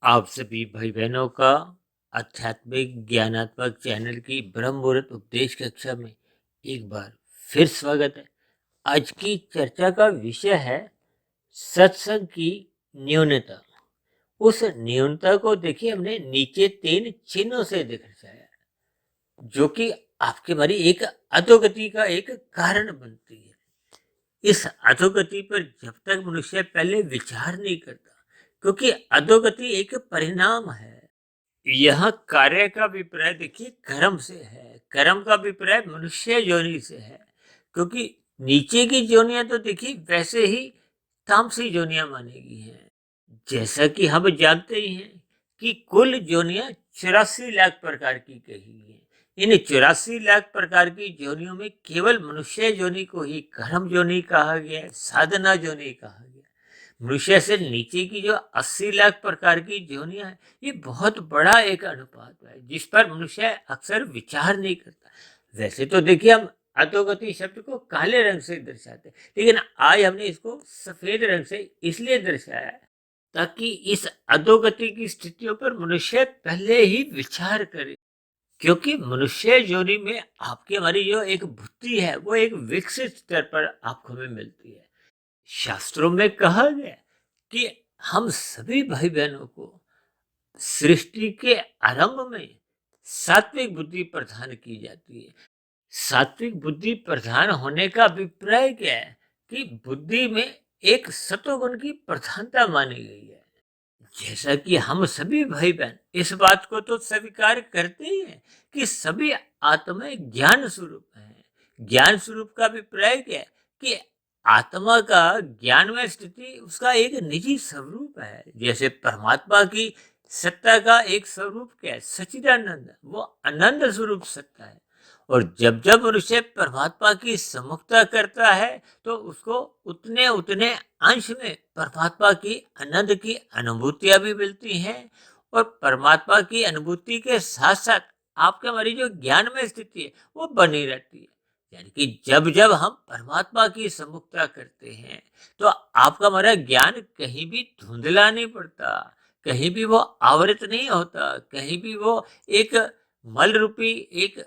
आप सभी भाई बहनों का आध्यात्मिक ज्ञानात्मक चैनल की ब्रह्म मुहूर्त उपदेश कक्षा में एक बार फिर स्वागत है। आज की चर्चा का विषय है सत्संग की न्यूनता। उस न्यूनता को देखिए हमने नीचे 3 चिन्हों से दर्शाया है, जो कि आपके हमारी एक अधोगति का एक कारण बनती है। इस अधोगति पर जब तक मनुष्य पहले विचार नहीं करता, क्योंकि अधोगति एक परिणाम है। यह कार्य का अभिप्राय देखिए कर्म से है, कर्म का अभिप्राय मनुष्य योनि से है, क्योंकि नीचे की योनियां तो देखिए वैसे ही तामसी योनियां मानेगी हैं। जैसा कि हम जानते ही हैं कि कुल योनियां 84 लाख प्रकार की कही है। इन 84 लाख प्रकार की योनियों में केवल मनुष्य योनि को ही कर्म योनि कहा गया है, साधना योनि कहा गया है। मनुष्य से नीचे की जो 80 लाख प्रकार की योनियां हैं, ये बहुत बड़ा एक अनुपात है जिस पर मनुष्य अक्सर विचार नहीं करता। वैसे तो देखिए हम अधोगति शब्द को काले रंग से दर्शाते हैं, लेकिन आज हमने इसको सफेद रंग से इसलिए दर्शाया है ताकि इस अधोगति की स्थितियों पर मनुष्य पहले ही विचार करे, क्योंकि मनुष्य योनि में आपकी हमारी जो एक बुद्धि है वो एक विकसित स्तर पर आपको में मिलती है। शास्त्रों में कहा गया कि हम सभी भाई बहनों को सृष्टि के आरंभ में सात्विक बुद्धि प्रदान की जाती है। सात्विक बुद्धि प्रधान होने का अभिप्राय क्या है कि बुद्धि में एक सतोगुण की प्रधानता मानी गई है। जैसा कि हम सभी भाई बहन इस बात को तो स्वीकार करते ही हैं कि सभी आत्माएं ज्ञान स्वरूप हैं। ज्ञान स्वरूप का अभिप्राय क्या है कि आत्मा का ज्ञानमय स्थिति उसका एक निजी स्वरूप है। जैसे परमात्मा की सत्ता का एक स्वरूप क्या है, सच्चिदानंद, वो आनंद स्वरूप सत्ता है। और जब जब मनुष्य परमात्मा की सम्मुखता करता है तो उसको उतने उतने अंश में परमात्मा की आनंद की अनुभूतियां भी मिलती हैं। और परमात्मा की अनुभूति के साथ साथ आपके हमारी जो ज्ञान में स्थिति है वो बनी रहती है। यानी कि जब जब हम परमात्मा की सम्मुखता करते हैं तो आपका हमारा ज्ञान कहीं भी धुंधला नहीं पड़ता, कहीं भी वो आवृत नहीं होता, कहीं भी वो एक मल रूपी एक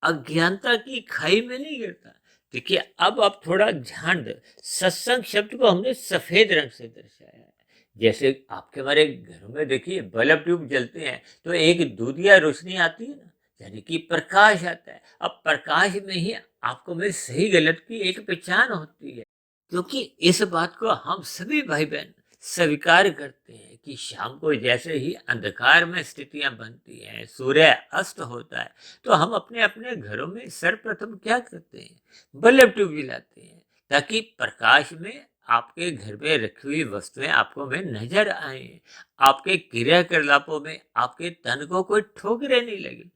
अज्ञानता की खाई में नहीं गिरता। देखिए अब आप थोड़ा ध्यान दें, सत्संग शब्द को हमने सफेद रंग से दर्शाया है। जैसे आपके हमारे घरों में देखिए बल्ब ट्यूब जलते हैं तो एक दूधिया रोशनी आती है ना, यानी कि प्रकाश आता है। अब प्रकाश में ही आपको में सही गलत की एक पहचान होती है, क्योंकि इस बात को हम सभी भाई बहन स्वीकार करते हैं कि शाम को जैसे ही अंधकार में स्थितियां बनती हैं, सूर्य अस्त होता है, तो हम अपने अपने घरों में सर्वप्रथम क्या करते हैं, बल्ब ट्यूब जलाते हैं, ताकि प्रकाश में आपके घर में रखी हुई वस्तुएं आपको में नजर आए, आपके क्रियाकलापों में आपके तन को कोई ठोकरे नहीं लगे।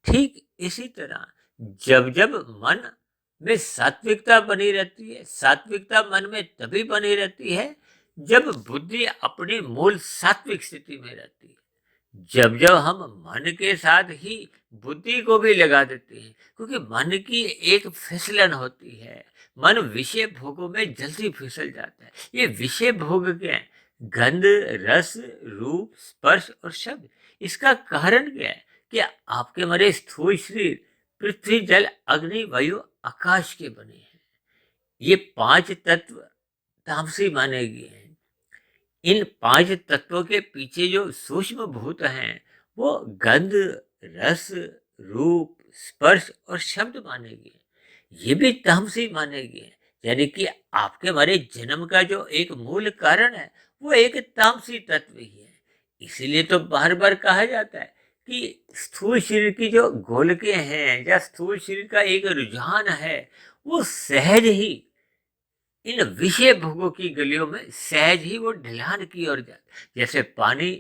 ठीक इसी तरह जब जब मन में सात्विकता बनी रहती है, सात्विकता मन में तभी बनी रहती है जब बुद्धि अपनी मूल सात्विक स्थिति में रहती है। जब जब हम मन के साथ ही बुद्धि को भी लगा देते हैं, क्योंकि मन की एक फिसलन होती है, मन विषय भोगों में जल्दी फिसल जाता है। ये विषय भोग क्या है, गंध, रस, रूप, स्पर्श और शब्द। इसका कारण क्या है कि आपके हमारे स्थूल शरीर पृथ्वी, जल, अग्नि, वायु, आकाश के बने हैं। ये 5 तत्व तामसी माने गए हैं। इन 5 तत्वों के पीछे जो सूक्ष्म भूत हैं वो गंध, रस, रूप, स्पर्श और शब्द माने गए। ये भी तामसी माने गए। यानी कि आपके हमारे जन्म का जो एक मूल कारण है वो एक तामसी तत्व ही है। इसीलिए तो बार बार कहा जाता है कि स्थूल शरीर की जो गोलकें हैं या स्थूल शरीर का एक रुझान है वो सहज ही इन विषय भोगों की गलियों में सहज ही वो ढलान की ओर जाता है। जैसे पानी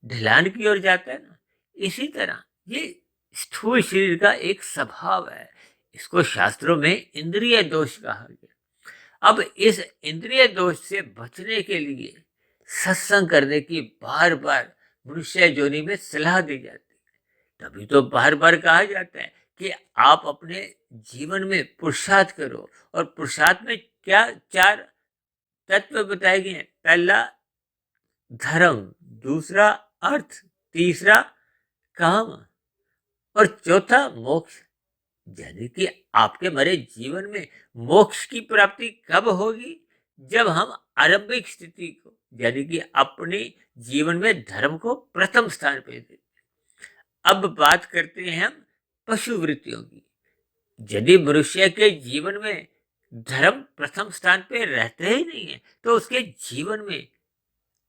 ढलान की ओर जाता है ना, इसी तरह ये स्थूल शरीर का एक स्वभाव है। इसको शास्त्रों में इंद्रिय दोष कहा गया। अब इस इंद्रिय दोष से बचने के लिए सत्संग करने की बार बार मनुष्य योनि में सलाह दी जाती है। तभी तो बार बार कहा जाता है कि आप अपने जीवन में पुरुषार्थ करो। और पुरुषार्थ में क्या 4 तत्व बताए गए हैं। पहला धर्म, दूसरा अर्थ, तीसरा काम और चौथा मोक्ष। यानी कि आपके हमारे जीवन में मोक्ष की प्राप्ति कब होगी? जब हम आरंभिक स्थिति को, यानी कि अपने जीवन में धर्म को प्रथम स्थान पे दें। अब बात करते हैं हम पशु वृत्तियों की। यदि मनुष्य के जीवन में धर्म प्रथम स्थान पे रहते ही नहीं है, तो उसके जीवन में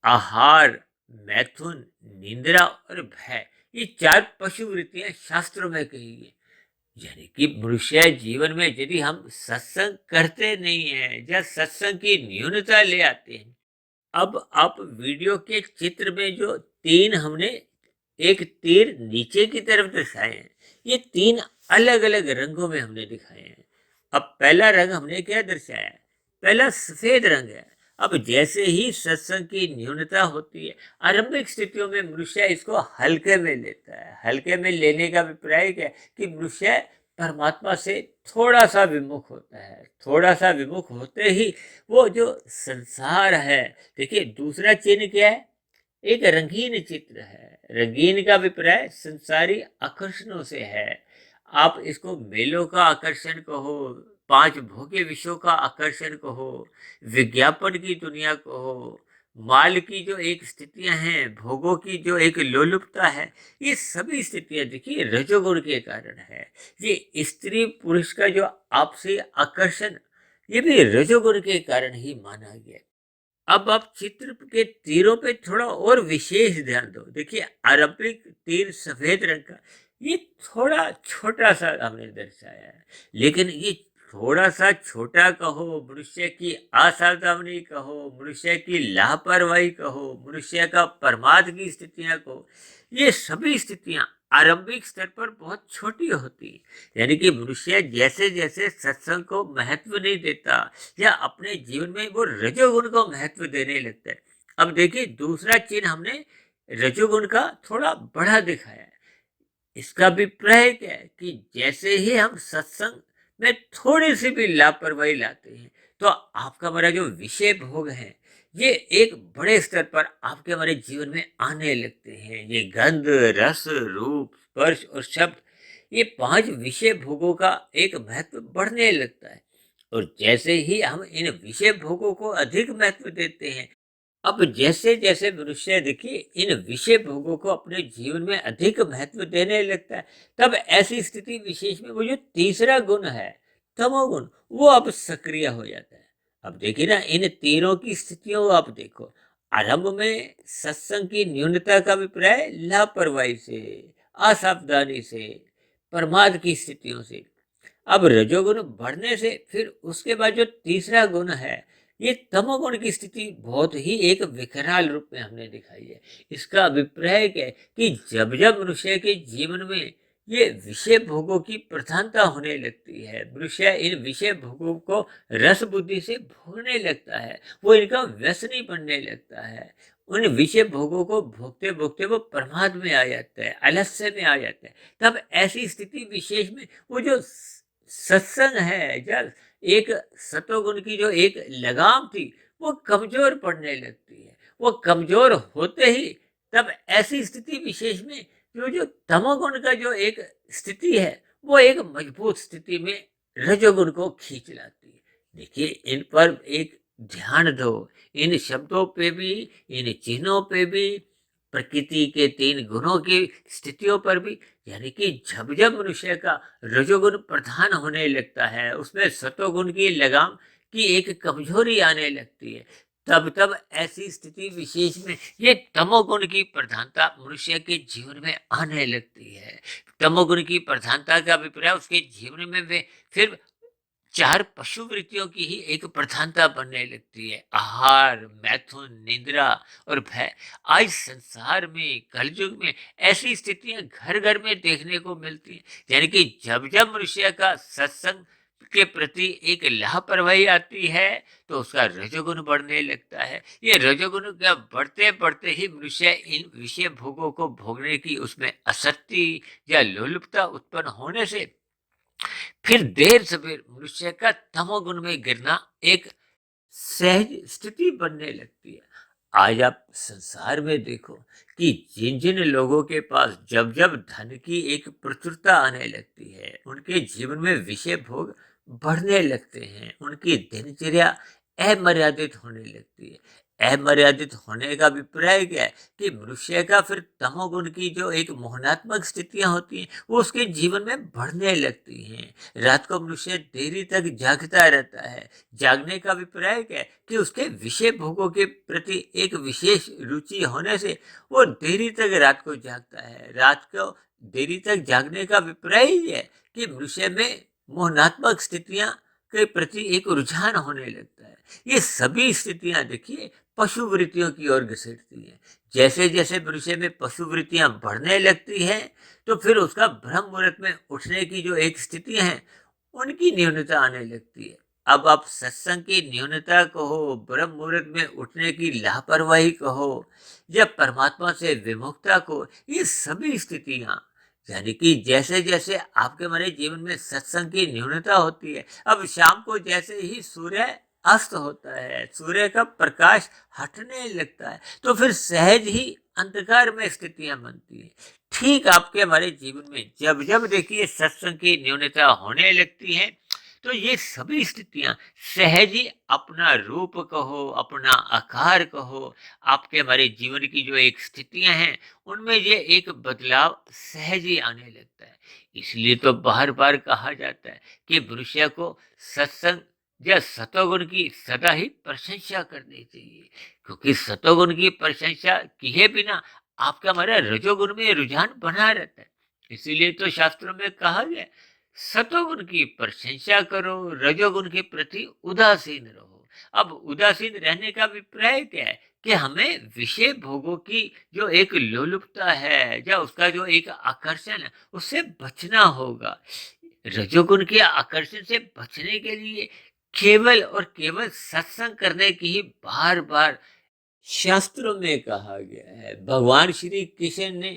आहार, मैथुन, निंद्रा और भय, ये चार पशु वृत्तियां शास्त्रों में कही है। यानी कि मनुष्य जीवन में यदि हम सत्संग करते नहीं है या सत्संग की न्यूनता ले आते हैं। अब आप वीडियो के चित्र में जो तीन हमने एक तीर नीचे की तरफ दर्शाए हैं, ये तीन अलग अलग रंगों में हमने दिखाए हैं। अब पहला रंग हमने क्या दर्शाया है? पहला सफेद रंग है। अब जैसे ही सत्संग की न्यूनता होती है, आरंभिक स्थितियों में मनुष्य इसको हल्के में लेता है। हल्के में लेने का अभिप्राय क्या है कि मनुष्य परमात्मा से थोड़ा सा विमुख होता है। थोड़ा सा विमुख होते ही वो जो संसार है, देखिए दूसरा चिन्ह क्या है? एक रंगीन चित्र है। रंगीन का अभिप्राय संसारी आकर्षणों से है। आप इसको मेलों का आकर्षण कहो, पांच भोगे विषयों का आकर्षण कहो, विज्ञापन की दुनिया कहो, माल की जो एक स्थितियां हैं, भोगों की जो एक लोलुपता है, ये सभी स्थितियां देखिए रजोगुण के कारण है। ये स्त्री पुरुष का जो आपसी आकर्षण, ये भी रजोगुण के कारण ही माना गया। अब आप चित्र के तीरों पे थोड़ा और विशेष ध्यान दो। देखिए आरंभिक तीर सफेद रंग का, ये थोड़ा छोटा सा हमने दर्शाया है, लेकिन ये थोड़ा सा छोटा कहो, मनुष्य की असावधानी कहो, मनुष्य की लापरवाही कहो, मनुष्य का प्रमाद की स्थितियां कहो, ये सभी स्थितियां आरंभिक स्तर पर बहुत छोटी होती है। यानी कि मनुष्य जैसे जैसे सत्संग को महत्व नहीं देता या अपने जीवन में वो रजोगुण को महत्व देने लगता है। अब देखिए दूसरा चिन्ह हमने रजोगुण का थोड़ा बड़ा दिखाया है। इसका अभिप्राय क्या है कि जैसे ही हम सत्संग में थोड़ी सी भी लापरवाही लाते हैं, तो आपका हमारा जो विषय भोग है, ये एक बड़े स्तर पर आपके हमारे जीवन में आने लगते हैं। ये गंध, रस, रूप, स्पर्श और शब्द, ये पांच विषय भोगों का एक महत्व बढ़ने लगता है। और जैसे ही हम इन विषय भोगों को अधिक महत्व देते हैं, अब जैसे जैसे मनुष्य देखिए इन विषय भोगों को अपने जीवन में अधिक महत्व देने लगता है, तब ऐसी स्थिति विशेष में वो जो तीसरा गुण है, तमोगुण, वो अब सक्रिय हो जाता है। अब देखिए ना, इन तीनों की स्थितियों को आप देखो। आरंभ में सत्संग की न्यूनता का अभिप्राय लापरवाही से, असावधानी से, प्रमाद की स्थितियों से। अब रजोगुण बढ़ने से फिर उसके बाद जो तीसरा गुण है, ये तमोगुण की स्थिति बहुत ही एक विकराल रूप में हमने दिखाई है। इसका अभिप्राय क्या है कि जब जब मनुष्य के जीवन में ये विषय भोगों की प्रधानता होने लगती है, मनुष्य इन विषय भोगों को रस बुद्धि से भोगने लगता है, वो इनका व्यसनी बनने लगता है। उन विषय भोगों को भोगते भोगते वो प्रमाद में आ जाता है, आलस्य में आ जाता है। तब ऐसी स्थिति विशेष में वो जो सत्संग है, जब एक सतोगुण की जो एक लगाम थी, वो कमजोर पड़ने लगती है। वो कमजोर होते ही तब ऐसी स्थिति विशेष में जो तमोगुण का जो एक स्थिति है, वो एक मजबूत स्थिति में रजोगुण को खींच लाती है। देखिए इन पर एक ध्यान दो, इन शब्दों पे भी, इन चिन्हों पे भी, प्रकृति के तीन गुणों की स्थितियों पर भी। यानी कि जब जब मनुष्य का रजोगुण प्रधान होने लगता है, उसमें सतोगुण की लगाम की एक कमजोरी आने लगती है, तब तब ऐसी स्थिति विशेष में ये तमोगुण की प्रधानता मनुष्य के जीवन में आने लगती है। तमोगुण की प्रधानता का अभिप्राय उसके जीवन में वे फिर चार पशु वृत्तियों की ही एक प्रधानता बनने लगती है। आहार, मैथुन, निद्रा और भय। आज संसार में, कलयुग में ऐसी स्थितियां घर घर में देखने को मिलती हैं। यानी कि जब जब मनुष्य का सत्संग के प्रति एक लापरवाही आती है, तो उसका रजोगुण बढ़ने लगता है। ये रजोगुण क्या बढ़ते बढ़ते ही मनुष्य इन विषय भोगों को भोगने की उसमें आसक्ति या लोलुपता उत्पन्न होने से फिर देर सवेर मनुष्य का तमोगुण में गिरना एक सहज स्थिति बनने लगती है। आज आप संसार में देखो कि जिन जिन लोगों के पास जब जब धन की एक प्रचुरता आने लगती है, उनके जीवन में विषय भोग बढ़ने लगते हैं, उनकी दिनचर्या अमर्यादित होने लगती है। अमर्यादित होने का अभिप्राय क्या है कि मनुष्य का फिर तमोगुण की जो एक मोहनात्मक स्थितियां होती हैं वो उसके जीवन में बढ़ने लगती हैं। रात को मनुष्य देरी तक जागता रहता है। जागने का अभिप्राय क्या है कि उसके विषय भोगों के प्रति एक विशेष रुचि होने से वो देरी तक रात को जागता है। रात को देरी तक जागने का अभिप्राय ही है कि मनुष्य में मोहनात्मक स्थितियां के प्रति एक रुझान होने लगता है। ये सभी स्थितियां देखिए पशु वृत्तियों की ओर घसीटती हैं। जैसे जैसे मनुष्य में पशु वृत्तियां बढ़ने लगती हैं तो फिर उसका ब्रह्म मुहूर्त में उठने की जो एक स्थिति है उनकी न्यूनता आने लगती है। अब आप सत्संग की न्यूनता कहो, ब्रह्म मुहूर्त में उठने की लापरवाही कहो या परमात्मा से विमुखता को, ये सभी स्थितियां यानी कि जैसे जैसे आपके हमारे जीवन में सत्संग की न्यूनता होती है, अब शाम को जैसे ही सूर्य अस्त होता है, सूर्य का प्रकाश हटने लगता है, तो फिर सहज ही अंधकार में स्थितियां बनती हैं। ठीक आपके हमारे जीवन में जब जब देखिए सत्संग की न्यूनता होने लगती है तो ये सभी स्थितियां सहज ही अपना रूप कहो, अपना आकार कहो, आपके हमारे जीवन की जो एक स्थितियां हैं उनमें ये एक बदलाव सहज ही आने लगता है। इसलिए तो बार बार कहा जाता है कि मनुष्य को सत्संग या सतोगुण की सदा ही प्रशंसा करनी चाहिए, क्योंकि सतोगुण की प्रशंसा किए बिना आपका हमारा रजोगुण में रुझान बना रहता है। इसीलिए तो शास्त्रों में कहा गया सतोगुण की प्रशंसा करो, रजोगुण के प्रति उदासीन रहो। अब उदासीन रहने का अभिप्राय क्या है कि हमें विषय भोगों की जो एक लोलुपता है या उसका जो एक आकर्षण है उससे बचना होगा। रजोगुण के आकर्षण से बचने के लिए केवल और केवल सत्संग करने की ही बार बार शास्त्रों में कहा गया है। भगवान श्री कृष्ण ने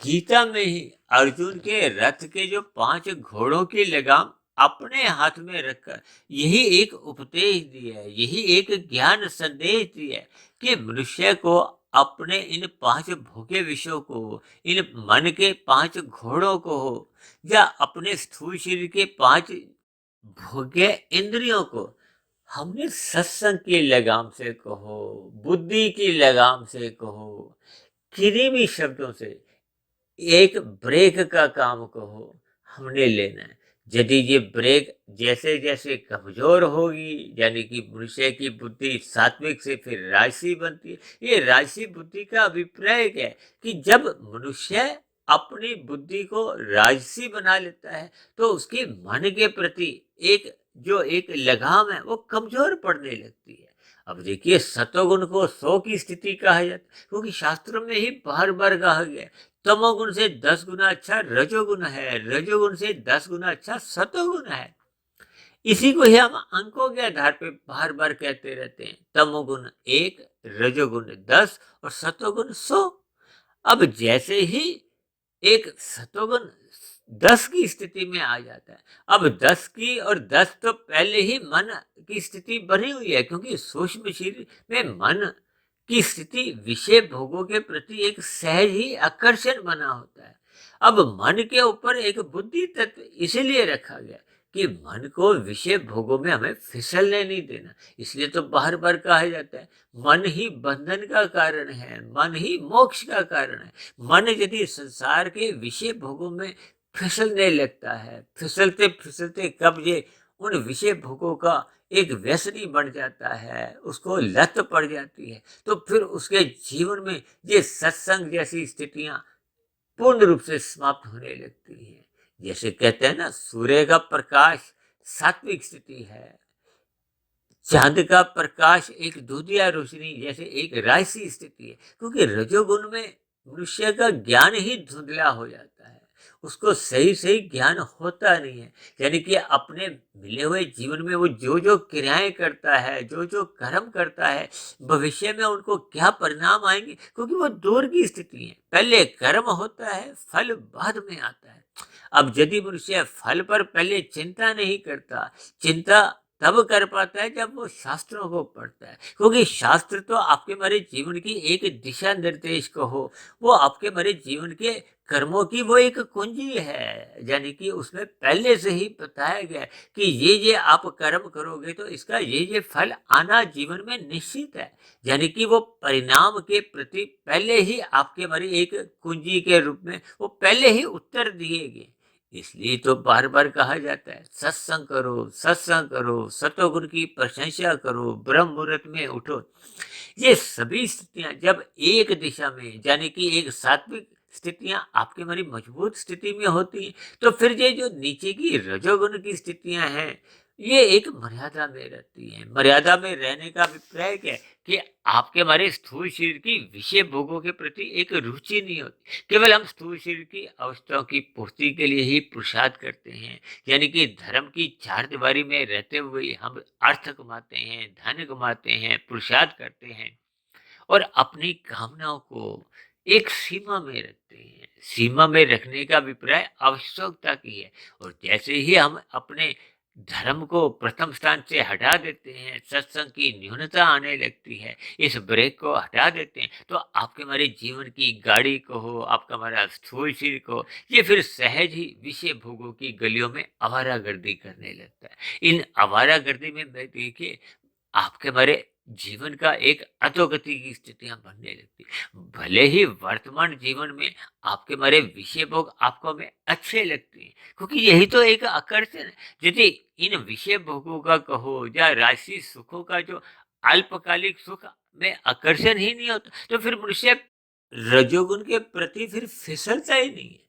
गीता में ही अर्जुन के रथ के जो 5 घोड़ों की लगाम अपने हाथ में रखकर यही एक उपदेश दिया है, यही एक ज्ञान संदेश दिया है कि मनुष्य को अपने इन 5 भोगे विषयों को, इन मन के 5 घोड़ों को हो या अपने स्थूल शरीर के 5 भोग्य इंद्रियों को हमने सत्संग की लगाम से कहो, बुद्धि की लगाम से कहो, किन्हीं भी शब्दों से एक ब्रेक का काम कहो, हमने लेना है। यदि ये ब्रेक जैसे जैसे कमजोर होगी यानी कि मनुष्य की बुद्धि सात्विक से फिर राजसी बनती है। ये राजसी बुद्धि का अभिप्राय क्या है कि जब मनुष्य अपनी बुद्धि को राजसी बना लेता है तो उसके मन के प्रति एक जो एक लगाम है वो कमजोर पड़ने लगती है। अब देखिए सतोगुण को 100 की स्थिति कहा जाता है, क्योंकि शास्त्रों में ही बार बार कहा गया है तमोगुण से 10 गुना अच्छा रजोगुण है, रजोगुण से 10 गुना अच्छा सतोगुण है। इसी को ही हम अंकों के आधार पे बार बार कहते रहते हैं, तमोगुण 1, रजोगुण 10 और सतोगुण 100। अब जैसे ही एक सतोगुण 10 की स्थिति में आ जाता है, अब 10 की और 10 तो पहले ही मन की स्थिति बनी हुई है, क्योंकि सूक्ष्म शरीर में मन की स्थिति विषय भोगों के प्रति एक सहज ही आकर्षण बना होता है। अब मन के ऊपर एक बुद्धि तत्व इसीलिए रखा गया कि मन को विषय भोगों में हमें फिसलने नहीं देना। इसलिए तो बार बार कहा जाता है मन ही बंधन का कारण है, मन ही मोक्ष का कारण है। मन यदि संसार के विषय भोगों में फिसलने लगता है, फिसलते फिसलते कब ये उन विषय भोगों का एक व्यसनी बन जाता है, उसको लत पड़ जाती है, तो फिर उसके जीवन में ये सत्संग जैसी स्थितियां पूर्ण रूप से समाप्त होने लगती हैं। जैसे कहते हैं ना, सूर्य का प्रकाश सात्विक स्थिति है, चांद का प्रकाश एक दूधिया रोशनी जैसे एक राजसी स्थिति है, क्योंकि रजोगुण में मनुष्य का ज्ञान ही धुंधला हो जाता है, उसको सही सही ज्ञान होता नहीं है। यानी कि अपने मिले हुए जीवन में वो जो जो क्रियाएं करता है, जो जो कर्म करता है, भविष्य में उनको क्या परिणाम आएंगे, क्योंकि वो दूर की स्थिति है। पहले कर्म होता है, फल बाद में आता है। अब यदि मनुष्य फल पर पहले चिंता नहीं करता, चिंता तब कर पाता है जब वो शास्त्रों को पढ़ता है, क्योंकि शास्त्र तो आपके हमारे जीवन की एक दिशा निर्देश को हो, वो आपके हमारे जीवन के कर्मों की वो एक कुंजी है, यानी कि उसमें पहले से ही बताया गया है कि ये आप कर्म करोगे तो इसका ये फल आना जीवन में निश्चित है। यानी कि वो परिणाम के प्रति पहले ही आपके हमारी एक कुंजी के रूप में वो पहले ही उत्तर दिए गए। इसलिए तो बार बार कहा जाता है सत्संग करो, सत्संग करो, सतोगुण की प्रशंसा करो, ब्रह्म मुहूर्त में उठो। ये सभी स्थितियां जब एक दिशा में यानी कि एक सात्विक स्थितियां आपके हमारी मजबूत स्थिति में होती हैं, तो फिर ये जो नीचे की रजोगुण की स्थितियां हैं, ये एक मर्यादा में रहती हैं। मर्यादा में रहने का अभिप्राय क्या है कि आपके हमारे स्थूल शरीर की विषय भोगों के प्रति एक रुचि नहीं होती। केवल हम स्थूल शरीर की अवस्थाओं की पूर्ति के लिए ही पुरुषार्थ करते हैं, यानी कि धर्म की चार दीवारी में रहते हुए हम अर्थ कमाते हैं, धन कमाते हैं, पुरुषार्थ करते हैं और अपनी कामनाओं को एक सीमा में रखते हैं। सीमा में रखने का अभिप्राय आवश्यकता की है, और जैसे ही हम अपने धर्म को प्रथम स्थान से हटा देते हैं, सत्संग की न्यूनता आने लगती है, इस ब्रेक को हटा देते हैं, तो आपके हमारे जीवन की गाड़ी को हो, आपका हमारा स्थूल शरीर को, ये फिर सहज ही विषय भोगों की गलियों में आवारागर्दी करने लगता है। इन आवारागर्दी में देखिए आपके हमारे जीवन का एक अधोगति की स्थितियां बनने लगती। भले ही वर्तमान जीवन में आपके हमारे विषय भोग आपको में अच्छे लगते हैं, क्योंकि यही तो एक आकर्षण है। यदि इन विषय भोगों का कहो या राशि सुखों का जो अल्पकालिक सुख में आकर्षण ही नहीं होता, तो फिर मनुष्य रजोगुण के प्रति फिर फिसलता ही नहीं है।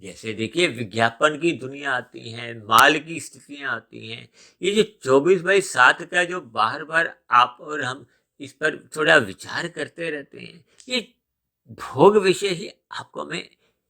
जैसे देखिए विज्ञापन की दुनिया आती है, माल की स्थितियां आती हैं, ये जो 24/7 का जो बार बार आप और हम इस पर थोड़ा विचार करते रहते हैं, ये भोग विषय ही आपको में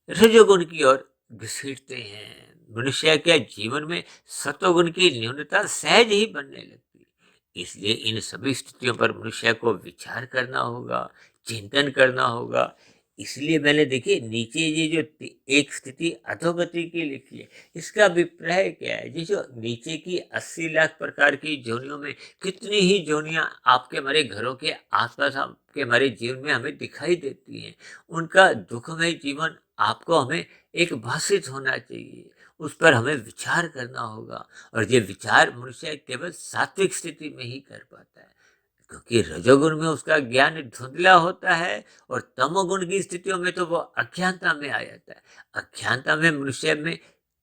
रजोगुण की ओर घसीटते हैं। मनुष्य के जीवन में सतोगुण की न्यूनता सहज ही बनने लगती है। इसलिए इन सभी स्थितियों पर मनुष्य को विचार करना होगा, चिंतन करना होगा। इसलिए मैंने देखिए नीचे ये जो एक स्थिति अधोगति की लिखी है, इसका अभिप्राय क्या है। ये जो नीचे की 80 लाख प्रकार की जोनियों में कितनी ही जोनियां आपके हमारे घरों के आसपास आपके हमारे जीवन में हमें दिखाई देती हैं, उनका दुखमय जीवन आपको हमें एक भाषित होना चाहिए, उस पर हमें विचार करना होगा। और ये विचार मनुष्य केवल सात्विक स्थिति में ही कर पाता है, क्योंकि रजोगुण में उसका ज्ञान धुंधला होता है और तमोगुण की स्थितियों में तो वो अज्ञानता में आ जाता है। अज्ञानता में मनुष्य में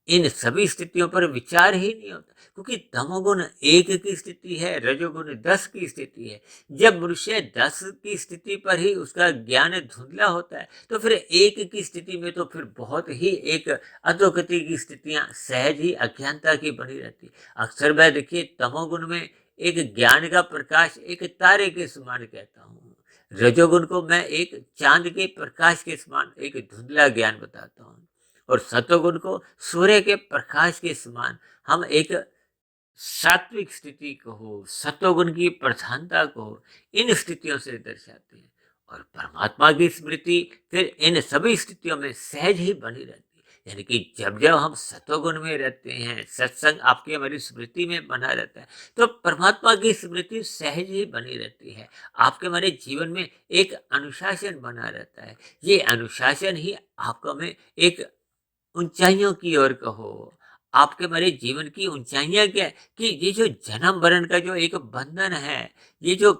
इन सभी स्थितियों पर विचार ही नहीं होता, क्योंकि तमोगुण 1 की स्थिति है, रजोगुण 10 की स्थिति है। जब मनुष्य 10 की स्थिति पर ही उसका ज्ञान धुंधला होता है, तो फिर 1 की स्थिति में तो फिर बहुत ही एक अधोगति की स्थितियां सहज ही अज्ञानता की बनी रहती। अक्सर मैं देखिए तमोगुण में एक ज्ञान का प्रकाश एक तारे के समान कहता हूँ, रजोगुण को मैं एक चांद के प्रकाश के समान एक धुंधला ज्ञान बताता हूँ, और सतोगुण को सूर्य के प्रकाश के समान हम एक सात्विक स्थिति को हो, सतोगुण की प्रधानता को हो, इन स्थितियों से दर्शाते हैं। और परमात्मा की स्मृति फिर इन सभी स्थितियों में सहज ही बनी रहती है। यानी कि जब जब हम सतोगुण में रहते हैं, सत्संग आपकी हमारी स्मृति में बना रहता है, तो परमात्मा की स्मृति सहज ही बनी रहती है। आपके हमारे जीवन में एक अनुशासन बना रहता है। ये अनुशासन ही आपको में एक ऊंचाइयों की ओर कहो। आपके हमारे जीवन की ऊंचाइयां क्या है कि ये जो जन्म मरण का जो एक बंधन है, ये जो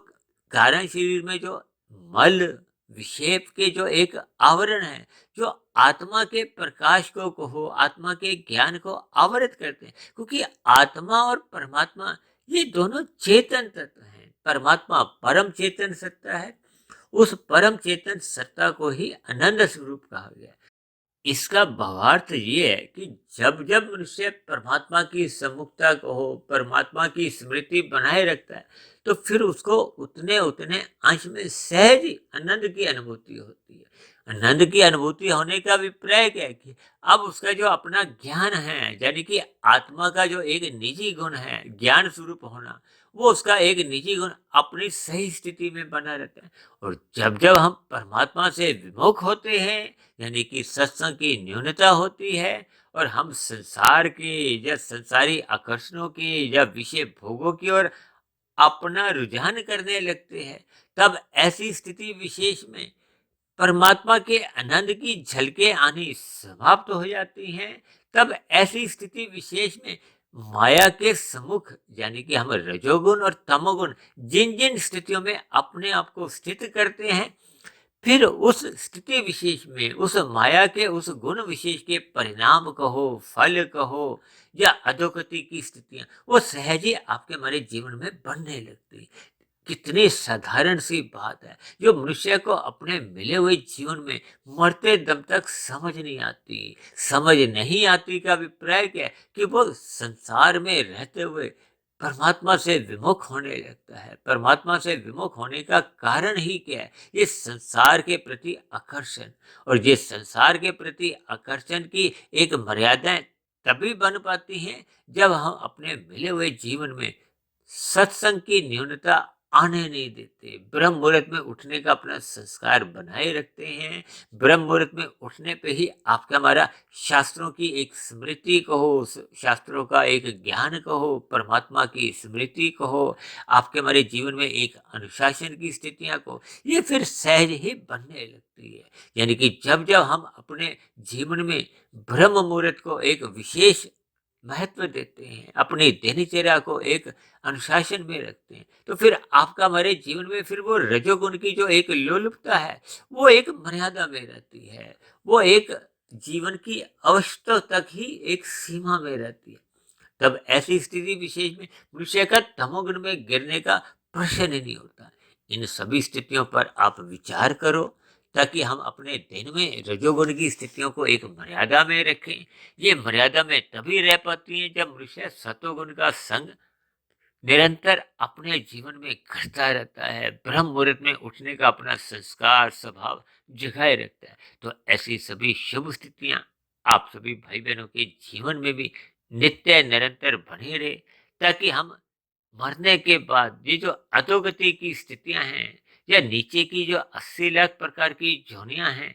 कारण शरीर में जो मल विक्षेप के जो एक आवरण है, जो आत्मा के प्रकाश को कहो, आत्मा के ज्ञान को आवरित करते हैं, क्योंकि आत्मा और परमात्मा ये दोनों चेतन तत्व हैं। परमात्मा परम चेतन सत्ता है, उस परम चेतन सत्ता को ही अनंत स्वरूप कहा गया है। इसका भावार्थ ये है कि जब जब मनुष्य परमात्मा की सम्मुखता को हो, परमात्मा की स्मृति बनाए रखता है, तो फिर उसको उतने उतने अंश में सहज ही आनंद की अनुभूति होती है। आनंद की अनुभूति होने का अभिप्राय क्या है कि अब उसका जो अपना ज्ञान है, यानी कि आत्मा का जो एक निजी गुण है ज्ञान स्वरूप होना, वो उसका एक निजी गुण अपनी सही स्थिति में बना रहता है। और जब जब हम परमात्मा से विमुख होते हैं, यानी कि सत्संग की न्यूनता होती है और हम संसार के या संसारी आकर्षणों की या विषय भोगों की ओर अपना रुझान करने लगते हैं, तब ऐसी स्थिति विशेष में परमात्मा के आनंद की झलकें आनी समाप्त हो जाती हैं। तब ऐसी स्थिति विशेष में माया के सम्मुख, यानी कि हम रजोगुण और तमोगुण जिन जिन स्थितियों में अपने आप को स्थित करते हैं, फिर उस स्थिति विशेष में उस माया के उस गुण विशेष के परिणाम कहो, फल कहो या अधोगति की स्थितियां, वो सहज ही आपके हमारे जीवन में बनने लगती। कितनी साधारण सी बात है, जो मनुष्य को अपने मिले हुए जीवन में मरते दम तक समझ नहीं आती। समझ नहीं आती का अभिप्राय क्या है कि वो संसार में रहते हुए परमात्मा से विमुख होने लगता है। परमात्मा से विमुख होने का कारण ही क्या है? ये संसार के प्रति आकर्षण। और ये संसार के प्रति आकर्षण की एक मर्यादाएं तभी बन पाती हैं जब हम अपने मिले हुए जीवन में सत्संग की न्यूनता आने नहीं देते, ब्रह्म मुहूर्त में उठने का अपना संस्कार बनाए रखते हैं। ब्रह्म मुहूर्त में उठने पे ही आपका हमारा शास्त्रों की एक स्मृति कहो, शास्त्रों का एक ज्ञान कहो, परमात्मा की स्मृति कहो, आपके हमारे जीवन में एक अनुशासन की स्थितियां कहो, ये फिर सहज ही बनने लगती है। यानी कि जब जब हम अपने जीवन में ब्रह्म मुहूर्त को एक विशेष महत्व देते हैं, अपनी दिनचर्या को एक अनुशासन में रखते हैं, तो फिर आपका हमारे जीवन में फिर वो रजोगुण की जो एक लोलुपता है, वो एक मर्यादा में रहती है। वो एक जीवन की अवस्था तक ही एक सीमा में रहती है। तब ऐसी स्थिति विशेष में मनुष्य का तमोगुण में गिरने का प्रश्न ही नहीं होता। इन सभी स्थितियों पर आप विचार करो, ताकि हम अपने दिन में रजोगुण की स्थितियों को एक मर्यादा में रखें। ये मर्यादा में तभी रह पाती हैं जब मनुष्य सतोगुण का संग निरंतर अपने जीवन में करता रहता है, ब्रह्म मुहूर्त में उठने का अपना संस्कार स्वभाव जगाए रखता है। तो ऐसी सभी शुभ स्थितियां आप सभी भाई बहनों के जीवन में भी नित्य निरंतर बने रहे, ताकि हम मरने के बाद ये जो अधोगति की स्थितियां हैं या नीचे की जो 80 लाख प्रकार की जोनियां हैं,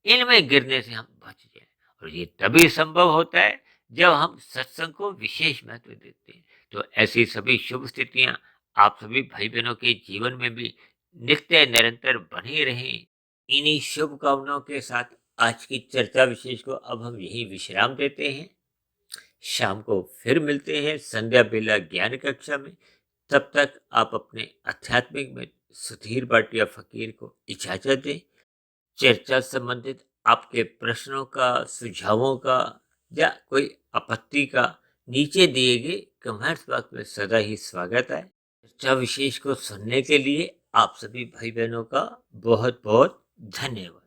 इनमें गिरने से हम बच जाएं। और ये तभी संभव होता है जब हम सत्संग को विशेष महत्व देते हैं। तो ऐसी सभी शुभ स्थितियां आप सभी भाई बहनों के जीवन में भी नित्य निरंतर बनी रहें। इन्हीं शुभ कामनाओं के साथ आज की चर्चा विशेष को अब हम यही विश्राम देते हैं। शाम को फिर मिलते हैं संध्या बेला ज्ञान कक्षा में। तब तक आप अपने आध्यात्मिक में सुधीर भाटिया फकीर को इजाजत दें। चर्चा संबंधित आपके प्रश्नों का, सुझावों का या कोई आपत्ति का नीचे दिए गए कमेंट्स बॉक्स में सदा ही स्वागत है। चर्चा विशेष को सुनने के लिए आप सभी भाई बहनों का बहुत बहुत धन्यवाद।